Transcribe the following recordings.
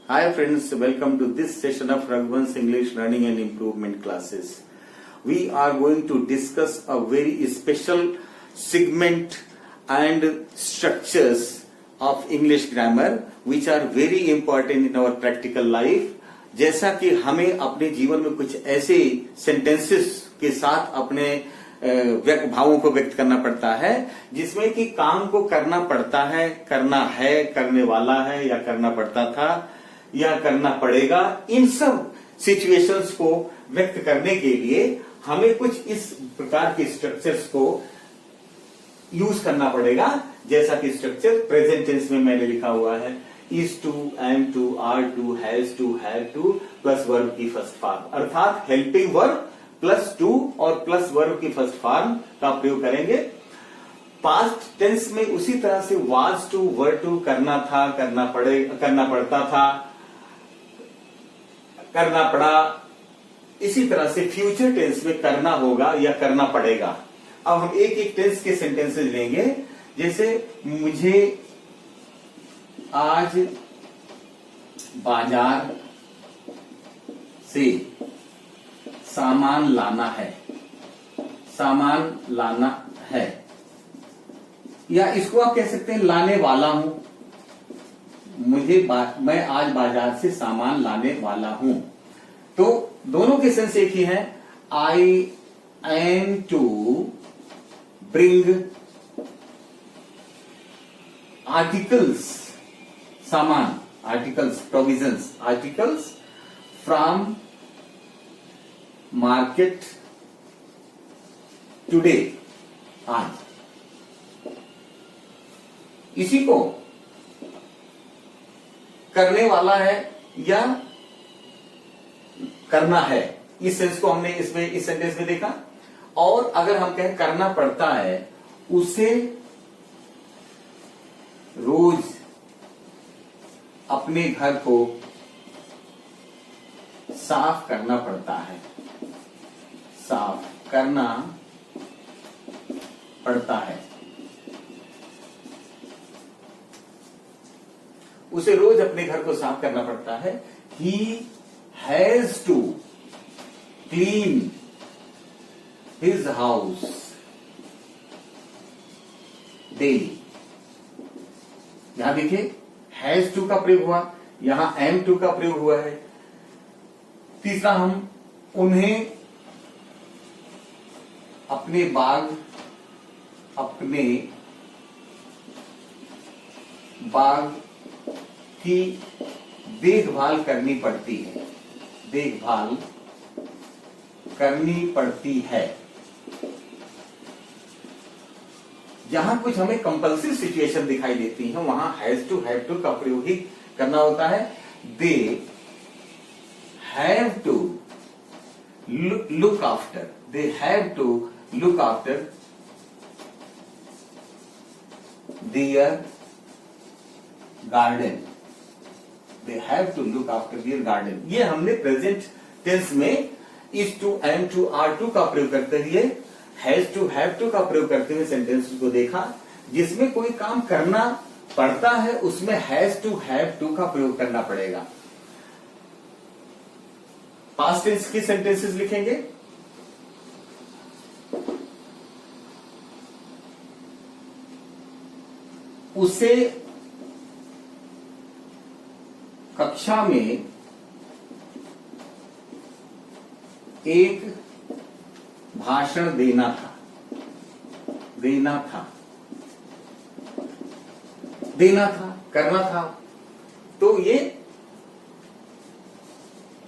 Hi friends, welcome to this session of Raghuvansh English Learning and Improvement classes. We are going to discuss a very special segment and structures of English grammar which are very important in our practical life. जैसा कि हमें अपने जीवन में कुछ ऐसे sentences के साथ अपने भावों को व्यक्त करना पड़ता है जिसमें कि काम को करना पड़ता है, करना है, करने वाला है या करना पड़ता था या करना पड़ेगा। इन सब सिचुएशंस को व्यक्त करने के लिए हमें कुछ इस प्रकार के स्ट्रक्चर्स को यूज करना पड़ेगा, जैसा कि स्ट्रक्चर प्रेजेंट टेंस में मैंने लिखा हुआ है is to, am to, are to, has to, have to plus verb की फर्स्ट फॉर्म, अर्थात हेल्पिंग वर्ब प्लस टू और प्लस वर्ब की फर्स्ट फॉर्म का प्रयोग करेंगे। पास्ट टेंस में उसी तरह से वाज टू, वर टू, करना था, करना पड़ता था, करना पड़ा। इसी तरह से फ्यूचर टेंस में करना होगा या करना पड़ेगा। अब हम एक एक टेंस के सेंटेंसेस लेंगे, जैसे मुझे आज बाजार से सामान लाना है, सामान लाना है, या इसको आप कह सकते हैं लाने वाला हूं। मैं आज बाजार से सामान लाने वाला हूं, तो दोनों के सेंस एक ही है। I am to bring articles, सामान, articles, provisions, articles from market today, आज। इसी को करने वाला है या करना है, इस सेंस को हमने इसमें इस सेंटेंस में देखा। और अगर हम कहें करना पड़ता है, उसे रोज अपने घर को साफ करना पड़ता है, साफ करना पड़ता है, उसे रोज अपने घर को साफ करना पड़ता है। He has to clean his house daily. यहां देखिए हैज टू का प्रयोग हुआ, यहां एम टू का प्रयोग हुआ है। तीसरा, हम उन्हें अपने बाग की देखभाल करनी पड़ती है, देखभाल करनी पड़ती है। जहां कुछ हमें कंपल्सिव सिचुएशन दिखाई देती है, वहां हैज टू, हैव टू का प्रयोग ही करना होता है। They have to look after, they have to look after their garden, they have to look after their garden। ये हमने प्रेजेंट टेंस में is to, am to, are to का प्रयोग करते हुए, हैज टू, हैव टू का प्रयोग करते हुए सेंटेंस को देखा। जिसमें कोई काम करना पड़ता है उसमें हैज टू, हैव टू का प्रयोग करना पड़ेगा। पास्ट टेंस की सेंटेंसेस लिखेंगे। उसे कक्षा में एक भाषण देना था, करना था। तो ये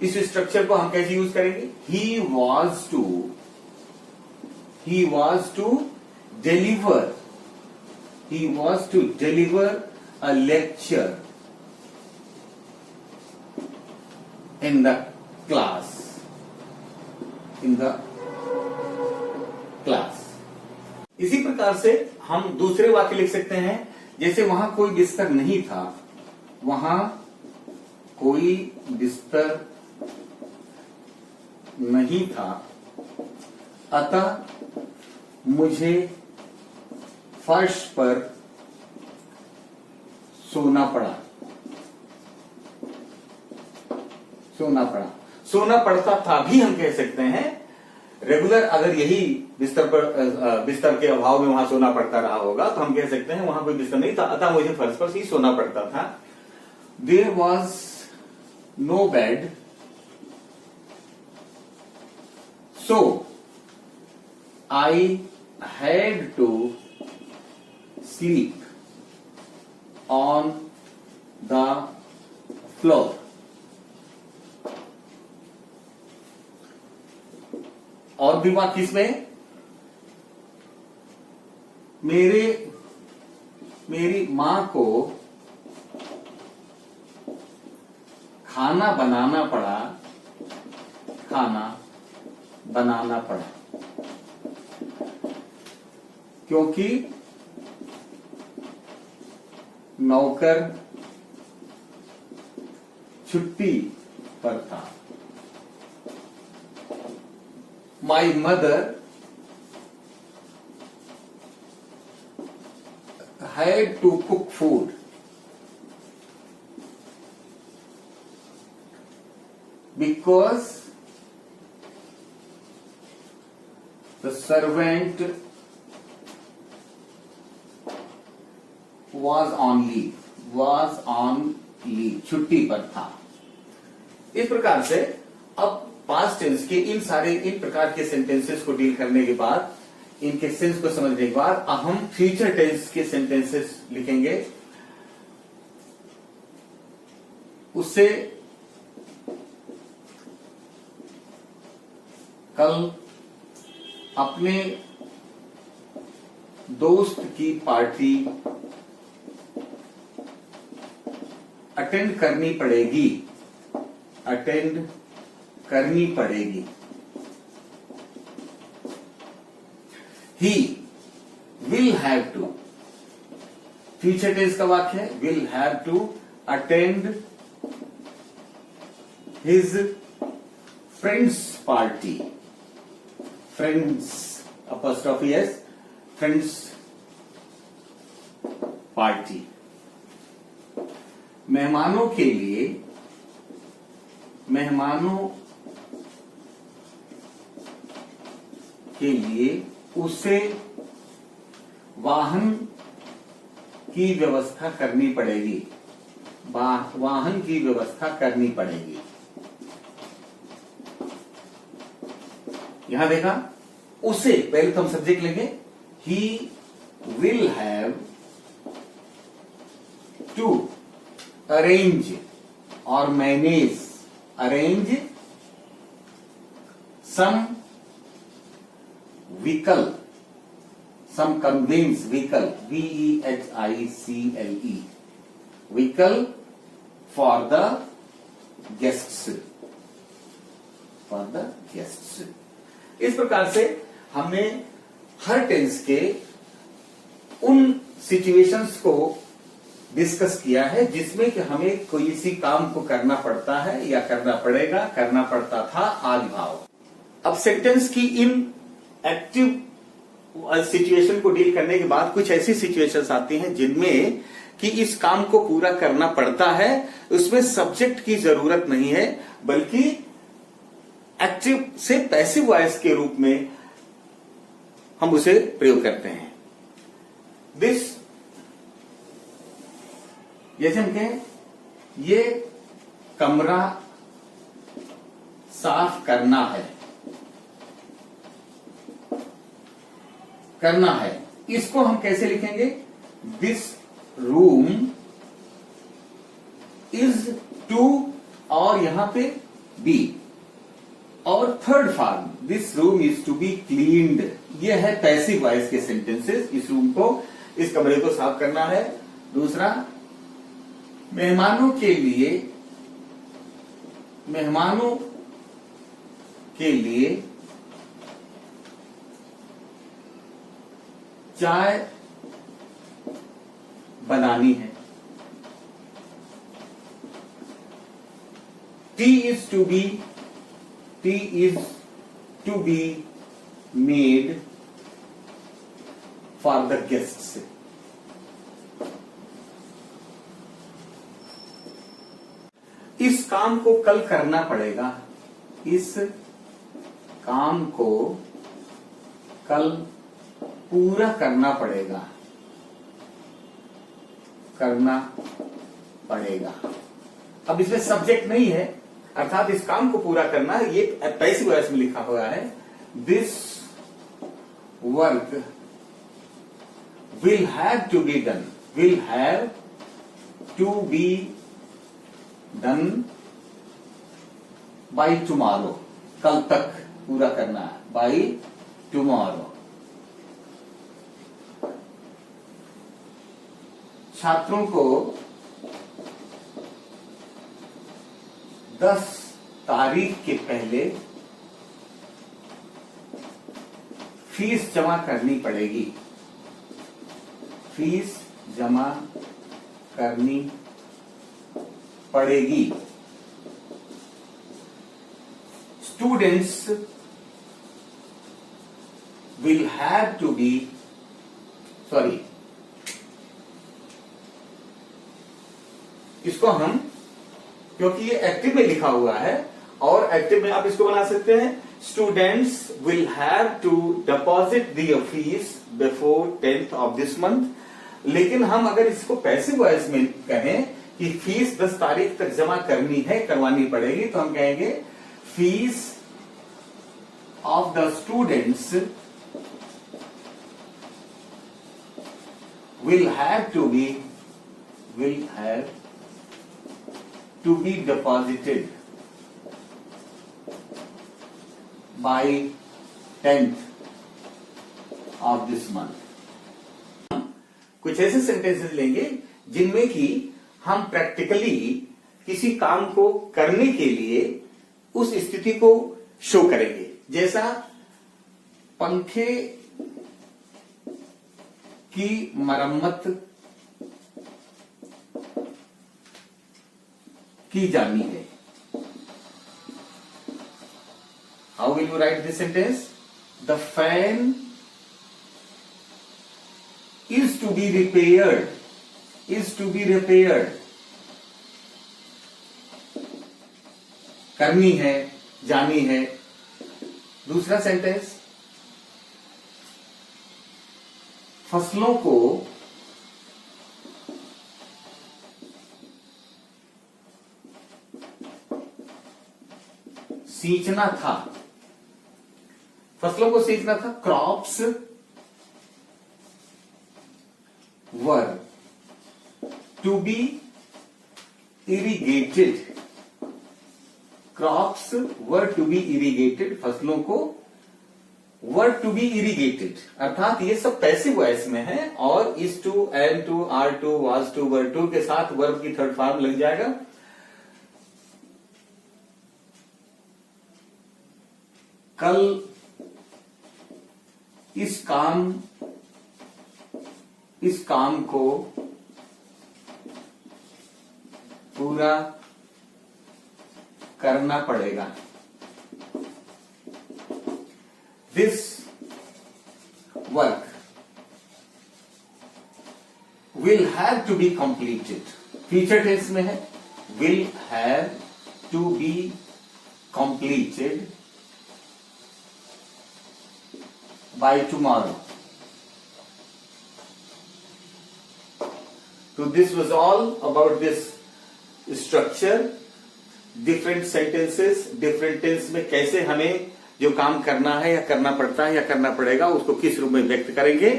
इस स्ट्रक्चर को हम कैसे यूज करेंगे? He was to deliver a lecture in the class, इसी प्रकार से हम दूसरे वाक्य लिख सकते हैं, जैसे वहां कोई बिस्तर नहीं था, वहां कोई बिस्तर नहीं था, अतः मुझे फर्श पर सोना पड़ा। सोना पड़ा, सोना पड़ता था भी हम कह सकते हैं। रेगुलर अगर यही बिस्तर के अभाव में वहां सोना पड़ता रहा होगा तो हम कह सकते हैं वहां कोई बिस्तर नहीं था, अतः मुझे फर्श पर ही सोना पड़ता था। There was no bed, so I had to sleep on the floor. और भी बात किसमें, मेरी मां को खाना बनाना पड़ा क्योंकि नौकर छुट्टी पर था। My mother had to cook food because the servant was on leave, छुट्टी पर था। इस प्रकार से अब पास्ट टेंस के इन प्रकार के सेंटेंसेस को डील करने के बाद, इनके सेंस को समझने के बाद अब हम फ्यूचर टेंस के सेंटेंसेस लिखेंगे। उससे कल अपने दोस्त की पार्टी अटेंड करनी पड़ेगी। He will have to, future tense का वाक्य है, will have to attend his friend's party, friends apostrophe s, friends party। मेहमानों के लिए उसे वाहन की व्यवस्था करनी पड़ेगी। यहां देखा, उसे पहले तो हम सब्जेक्ट लेंगे, he will have to arrange और manage, arrange some vehicle, some conveyance vehicle, vehicle, vehicle for the guests, इस प्रकार से हमने हर टेंस के उन सिचुएशंस को डिस्कस किया है जिसमें कि हमें कोई सी काम को करना पड़ता है या करना पड़ेगा, करना पड़ता था आदि भाव। अब सेंटेंस की इन एक्टिव सिचुएशन को डील करने के बाद कुछ ऐसी सिचुएशंस आती हैं जिनमें कि इस काम को पूरा करना पड़ता है, उसमें सब्जेक्ट की जरूरत नहीं है, बल्कि एक्टिव से पैसिव वॉइस के रूप में हम उसे प्रयोग करते हैं। दिस, जैसे हम कहें ये कमरा साफ करना है, इसको हम कैसे लिखेंगे, दिस रूम इज टू, और यहां पे बी, और third form, this room is to be cleaned. यह है पैसिव वॉइस के सेंटेंसेस। इस रूम को, इस कमरे को साफ करना है। दूसरा, मेहमानों के लिए चाय बनानी है। Tea is to be made for the guests. इस काम को कल करना पड़ेगा, इस काम को कल पूरा करना पड़ेगा, करना पड़ेगा। अब इसमें सब्जेक्ट नहीं है, अर्थात इस काम को पूरा करना, ये पैसिव वॉइस में लिखा हुआ है, this work will have to be done, will have to be done by tomorrow, कल तक पूरा करना है, बाय टुमारो। छात्रों को 10 तारीख के पहले फीस जमा करनी पड़ेगी, फीस जमा करनी पड़ेगी। Students will have to be, sorry, इसको हम, क्योंकि ये एक्टिव में लिखा हुआ है और एक्टिव में आप इसको बना सकते हैं, students will have to deposit the fees before 10th of this month. लेकिन हम अगर इसको पैसिव वॉइस में कहें कि फीस 10 तारीख तक जमा करनी है, करवानी पड़ेगी, तो हम कहेंगे fees of the students will have to be deposited by 10th of this month। कुछ ऐसे सेंटेंसेस लेंगे जिनमें कि हम प्रैक्टिकली किसी काम को करने के लिए उस स्थिति को शो करेंगे। जैसा पंखे की मरम्मत की जानी है। How will you write this sentence? The fan is to be repaired, is to be repaired, करनी है, जानी है। दूसरा सेंटेंस, फसलों को सींचना था, फसलों को सींचना था। Crops were to be irrigated, crops were to be irrigated, फसलों को वर टू बी इरिगेटेड, अर्थात ये सब पैसिव वॉइस में है और is to, am to, are to, was to, were to के साथ वर्ब की थर्ड फॉर्म लग जाएगा। कल इस काम को पूरा करना पड़ेगा। This work will have to be completed, future tense में है, will have to be completed by tomorrow. So this was all about this structure, different sentences, different tense में कैसे हमें जो काम करना है या करना पड़ता है या करना पड़ेगा उसको किस रूप में व्यक्त करेंगे।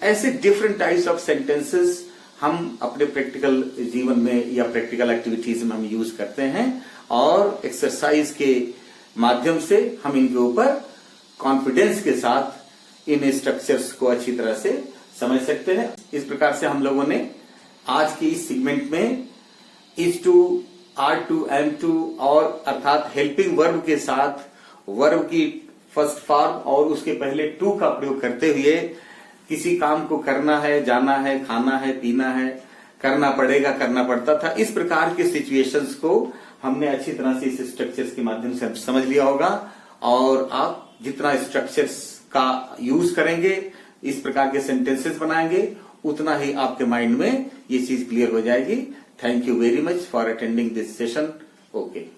ऐसे डिफरेंट टाइप्स ऑफ सेंटेंसेस हम अपने प्रैक्टिकल जीवन में या प्रैक्टिकल एक्टिविटीज में हम यूज करते हैं और एक्सरसाइज के माध्यम से हम इनके ऊपर कॉन्फिडेंस के साथ इन स्ट्रक्चर्स को अच्छी तरह से समझ सकते हैं। इस प्रकार से हम लोगों ने आज की इस सेगमेंट में is to, are to, am to और अर्थात हेल्पिंग वर्ब के साथ वर्ब की फर्स्ट फॉर्म और उसके पहले टू का प्रयोग करते हुए किसी काम को करना है, जाना है, खाना है, पीना है, करना पड़ेगा, करना पड़ता था, इस प्रकार के सिचुएशंस को हमने अच्छी तरह से इस स्ट्रक्चर्स के माध्यम से समझ लिया होगा। और आप जितना स्ट्रक्चर्स का यूज करेंगे, इस प्रकार के सेंटेंसेस बनाएंगे, उतना ही आपके माइंड में ये चीज क्लियर हो जाएगी। Thank you very much for attending this session. Okay.